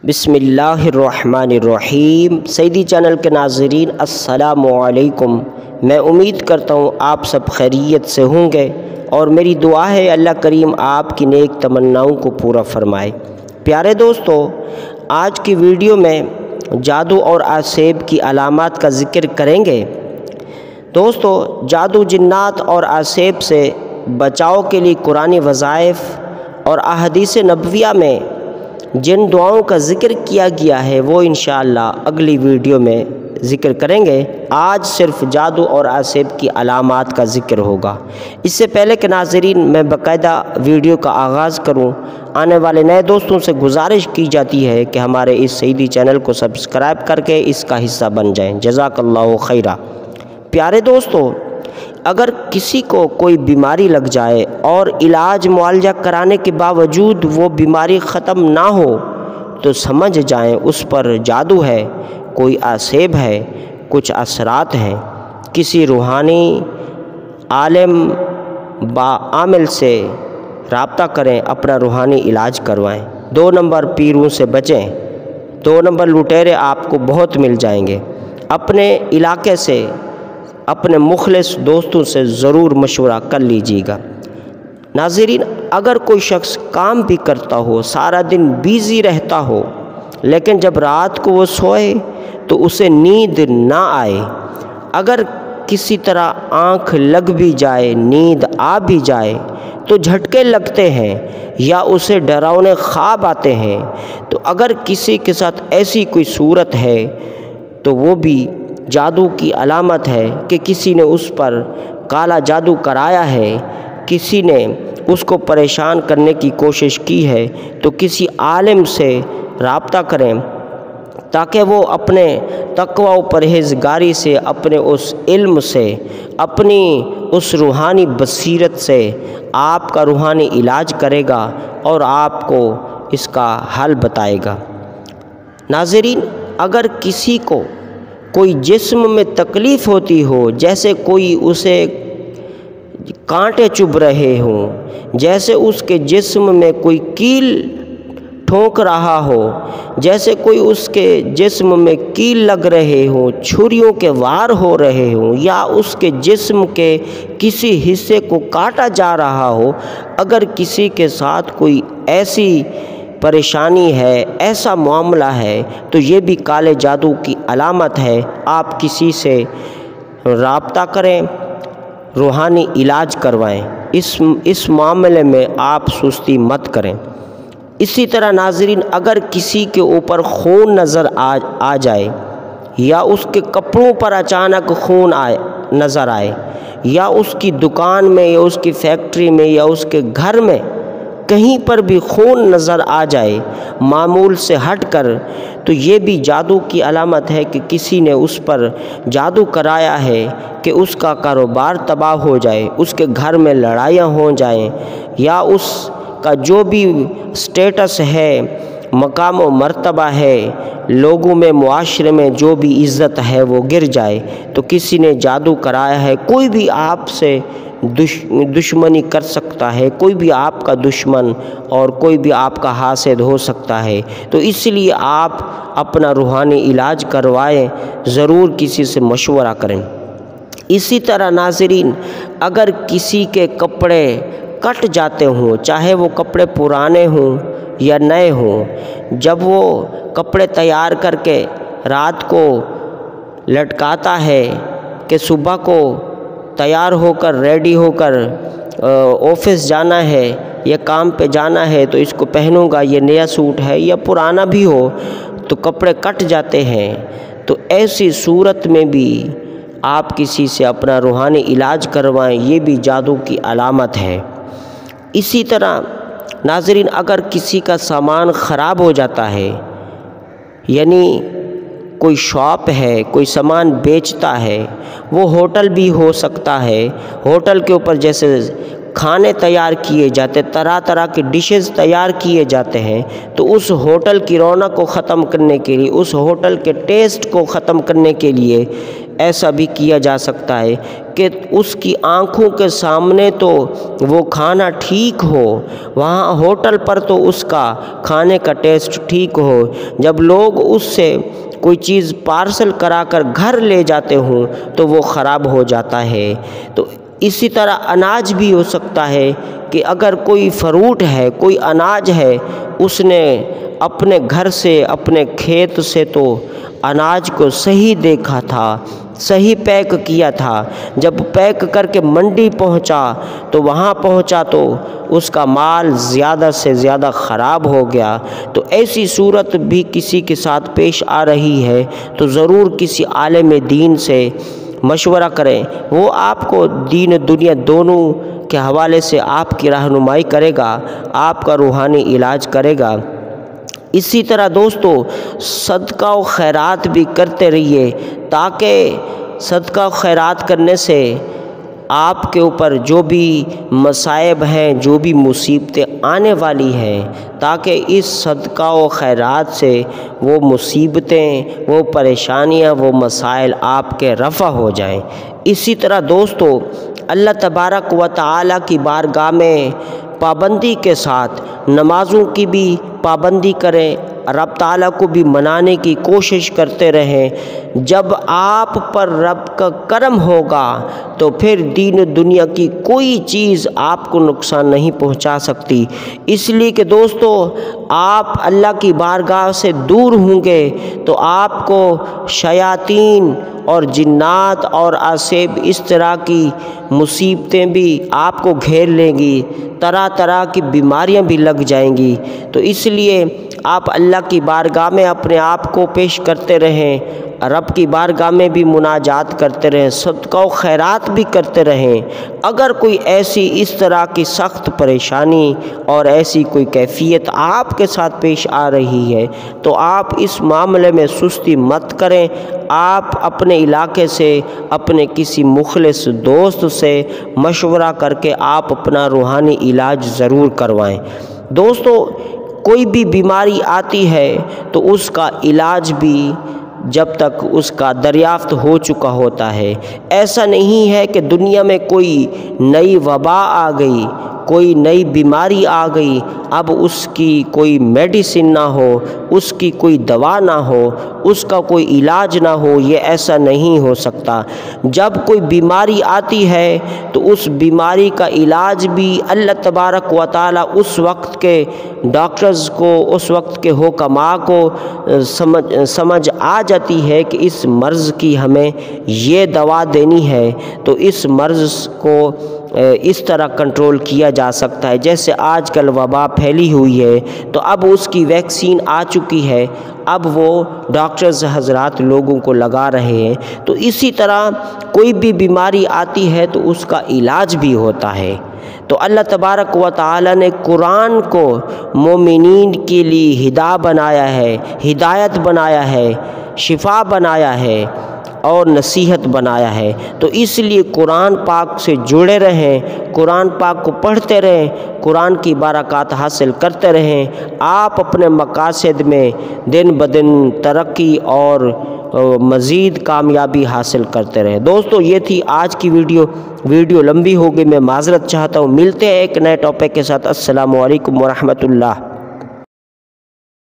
बिस्मिल्लाहिर्रहमानिर्रहीम। सईदी चैनल के नाज़रीन अस्सलामु अलैकुम। मैं उम्मीद करता हूँ आप सब खैरियत से होंगे और मेरी दुआ है अल्लाह करीम आपकी नेक तमन्नाओं को पूरा फरमाए। प्यारे दोस्तों, आज की वीडियो में जादू और आसेब की अलामात का ज़िक्र करेंगे। दोस्तों, जादू, जिन्नात और आसेब से बचाव के लिए कुरानी वज़ाइफ और अहादीस नबविया में जिन दुआओं का ज़िक्र किया गया है वो इंशाअल्लाह अगली वीडियो में ज़िक्र करेंगे। आज सिर्फ जादू और आसेब की अलामात का ज़िक्र होगा। इससे पहले के नाज़रीन, मैं बाकायदा वीडियो का आगाज़ करूं, आने वाले नए दोस्तों से गुजारिश की जाती है कि हमारे इस सईदी चैनल को सब्सक्राइब करके इसका हिस्सा बन जाएं। जज़ाकल्लाहु खैरा। प्यारे दोस्तों, अगर किसी को कोई बीमारी लग जाए और इलाज मुआलजा कराने के बावजूद वो बीमारी ख़त्म ना हो तो समझ जाएं उस पर जादू है, कोई आसेब है, कुछ असरात हैं। किसी रूहानी आलिम बाआमिल से राब्ता करें, अपना रूहानी इलाज करवाएं। 2 नंबर पीरों से बचें। 2 नंबर लुटेरे आपको बहुत मिल जाएंगे। अपने इलाके से, अपने मुखलिस दोस्तों से ज़रूर मशवरा कर लीजिएगा। नाज़रीन, अगर कोई शख्स काम भी करता हो, सारा दिन बिज़ी रहता हो, लेकिन जब रात को वो सोए तो उसे नींद ना आए, अगर किसी तरह आँख लग भी जाए, नींद आ भी जाए तो झटके लगते हैं या उसे डरावने ख्वाब आते हैं, तो अगर किसी के साथ ऐसी कोई सूरत है तो वो भी जादू की अलामत है कि किसी ने उस पर काला जादू कराया है, किसी ने उसको परेशान करने की कोशिश की है। तो किसी आलिम से राब्ता करें ताकि वो अपने तक़वा व परहेज़गारी से, अपने उस इल्म से, अपनी उस रूहानी बसीरत से आपका रूहानी इलाज करेगा और आपको इसका हल बताएगा। नाज़रीन, अगर किसी को कोई जिस्म में तकलीफ़ होती हो, जैसे कोई उसे कांटे चुभ रहे हों, जैसे उसके जिस्म में कोई कील ठोंक रहा हो, जैसे कोई उसके जिस्म में कील लग रहे हों, छुरियों के वार हो रहे हों, या उसके जिस्म के किसी हिस्से को काटा जा रहा हो, अगर किसी के साथ कोई ऐसी परेशानी है, ऐसा मामला है, तो ये भी काले जादू की अलामत है। आप किसी से राब्ता करें, रूहानी इलाज करवाएं। इस मामले में आप सुस्ती मत करें। इसी तरह नाज़रीन, अगर किसी के ऊपर खून नज़र आ जाए, या उसके कपड़ों पर अचानक खून नज़र आए, या उसकी दुकान में, या उसकी फैक्ट्री में, या उसके घर में कहीं पर भी खून नज़र आ जाए मामूल से हट कर, तो ये भी जादू की अलामत है कि किसी ने उस पर जादू कराया है कि उसका कारोबार तबाह हो जाए, उसके घर में लड़ाइयाँ हो जाएं, या उसका जो भी स्टेटस है, मकाम व मर्तबा है, लोगों में, मुआशरे में जो भी इज़्ज़त है वो गिर जाए, तो किसी ने जादू कराया है। कोई भी आपसे दुश्मनी कर सकता है, कोई भी आपका दुश्मन और कोई भी आपका हासिद हो सकता है। तो इसलिए आप अपना रूहानी इलाज करवाएं, ज़रूर किसी से मशवरा करें। इसी तरह नाज़रीन, अगर किसी के कपड़े कट जाते हों, चाहे वो कपड़े पुराने हों या नए हों, जब वो कपड़े तैयार करके रात को लटकाता है कि सुबह को तैयार होकर, रेडी होकर ऑफिस जाना है या काम पे जाना है, तो इसको पहनूंगा, ये नया सूट है, या पुराना भी हो तो कपड़े कट जाते हैं। तो ऐसी सूरत में भी आप किसी से अपना रूहानी इलाज करवाएं, ये भी जादू की अलामत है। इसी तरह नाज़रीन, अगर किसी का सामान ख़राब हो जाता है, यानी कोई शॉप है, कोई सामान बेचता है, वो होटल भी हो सकता है, होटल के ऊपर जैसे खाने तैयार किए जाते, तरह तरह के डिशेस तैयार किए जाते हैं, तो उस होटल की रौनक को ख़त्म करने के लिए, उस होटल के टेस्ट को ख़त्म करने के लिए ऐसा भी किया जा सकता है کہ اس کی آنکھوں کے سامنے تو وہ کھانا ٹھیک ہو، وہاں ہوٹل پر تو اس کا کھانے کا ٹیسٹ ٹھیک ہو، جب لوگ اس سے کوئی چیز پارسل کرا کر گھر لے جاتے ہوں تو وہ خراب ہو جاتا ہے۔ تو اسی طرح اناج بھی ہو سکتا ہے کہ اگر کوئی فروٹ ہے، کوئی اناج ہے، اس نے اپنے گھر سے، اپنے کھیت سے تو اناج کو صحیح دیکھا تھا، صحیح پیک کیا تھا، جب پیک کر کے منڈی پہنچا تو وہاں پہنچا تو اس کا مال زیادہ سے زیادہ خراب ہو گیا۔ تو ایسی صورت بھی کسی کے ساتھ پیش آ رہی ہے تو ضرور کسی عالم دین سے مشورہ کریں، وہ آپ کو دین و دنیا دونوں کے حوالے سے آپ کی رہنمائی کرے گا، آپ کا روحانی علاج کرے گا۔ اسی طرح دوستو صدقہ و خیرات بھی کرتے رہیے، تاکہ صدقہ و خیرات کرنے سے آپ کے اوپر جو بھی مصائب ہیں، جو بھی مصیبتیں آنے والی ہیں، تاکہ اس صدقہ و خیرات سے وہ مصیبتیں، وہ پریشانیاں، وہ مسائل آپ کے رفع ہو جائیں۔ اسی طرح دوستو اللہ تبارک و تعالیٰ کی بارگاہ میں پابندی کے ساتھ نمازوں کی بھی پابندی کریں، رب تعالیٰ کو بھی منانے کی کوشش کرتے رہیں۔ جب آپ پر رب کا کرم ہوگا تو پھر دین و دنیا کی کوئی چیز آپ کو نقصان نہیں پہنچا سکتی۔ اس لیے کہ دوستو آپ اللہ کی بارگاہ سے دور ہوں گے تو آپ کو شیاطین اور جنات اور عصیب اس طرح کی مصیبتیں بھی آپ کو گھیر لیں گی، طرح طرح کی بیماریاں بھی لگ جائیں گی۔ تو اس لیے آپ اللہ کی بارگاہ میں اپنے آپ کو پیش کرتے رہیں، رب کی بارگاہ میں بھی مناجات کرتے رہیں، صدقہ و خیرات بھی کرتے رہیں۔ اگر کوئی ایسی اس طرح کی سخت پریشانی اور ایسی کوئی کیفیت آپ کے ساتھ پیش آ رہی ہے تو آپ اس معاملے میں سستی مت کریں، آپ اپنے علاقے سے، اپنے کسی مخلص دوست سے مشورہ کر کے آپ اپنا روحانی علاج ضرور کروائیں۔ دوستو کوئی بھی بیماری آتی ہے تو اس کا علاج بھی جب تک اس کا دریافت ہو چکا ہوتا ہے، ایسا نہیں ہے کہ دنیا میں کوئی نئی وبا آ گئی، کوئی نئی بیماری آ گئی، اب اس کی کوئی میڈیسن نہ ہو، اس کی کوئی دوا نہ ہو، اس کا کوئی علاج نہ ہو، یہ ایسا نہیں ہو سکتا۔ جب کوئی بیماری آتی ہے تو اس بیماری کا علاج بھی اللہ تبارک و تعالیٰ اس وقت کے ڈاکٹرز کو، اس وقت کے حکماء کو سمجھ آ جاتی ہے کہ اس مرض کی ہمیں یہ دوا دینی ہے تو اس مرض کو اس طرح کنٹرول کیا جا سکتا ہے۔ جیسے آج کل وبا پھیلی ہوئی ہے تو اب اس کی ویکسین آ چکی ہے، اب وہ ڈاکٹرز حضرات لوگوں کو لگا رہے ہیں۔ تو اسی طرح کوئی بھی بیماری آتی ہے تو اس کا علاج بھی ہوتا ہے۔ تو اللہ تبارک و تعالیٰ نے قرآن کو مومنین کے لیے ہدایت بنایا ہے، شفا بنایا ہے اور نصیحت بنایا ہے۔ تو اس لیے قرآن پاک سے جڑے رہیں، قرآن پاک کو پڑھتے رہیں، قرآن کی برکات حاصل کرتے رہیں، آپ اپنے مقاصد میں دن بدن ترقی اور مزید کامیابی حاصل کرتے رہیں۔ دوستو یہ تھی آج کی ویڈیو لمبی ہو گئی، میں معذرت چاہتا ہوں۔ ملتے ہیں ایک نئے ٹاپک کے ساتھ۔ السلام علیکم ورحمۃ اللہ۔